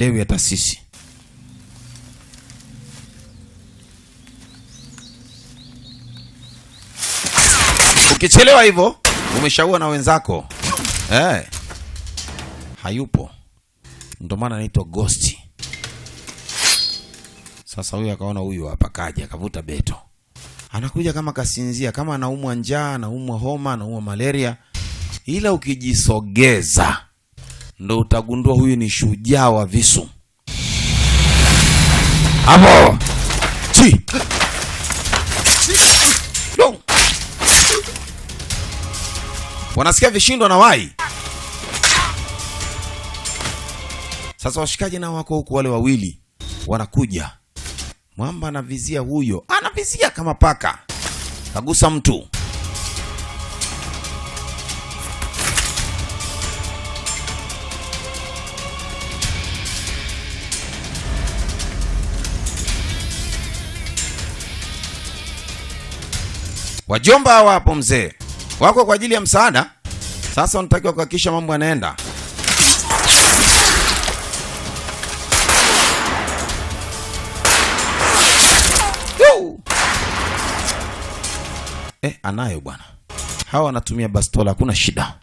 Lewi hata sisi. Ukichelewa hivyo umeshaua na wenzako. Hayupo. Ndio maana anaitwa Ghost. Sasa huyu akaona huyu hapa kaja akavuta beto. Anakuja kama kasinzia, kama anaumwa njaa, anaumwa homa, anaumwa malaria. Ila ukijisogeza ndo utagundua huyu ni shujaa wa visu. Hapo. Chi. No. Wanasikia vishindo na wai. Sasa washikaji nao wako huku, wale wawili wanakuja. Mwamba anavizia huyo. Anavizia kama paka. Kagusa mtu. Wajomba hawa hapo mzee. Wako kwa ajili ya msaada. Sasa wanatakiwa kuhakikisha mambo yanaenda. Anayo bwana. Hawa wanatumia bastola, hakuna shida.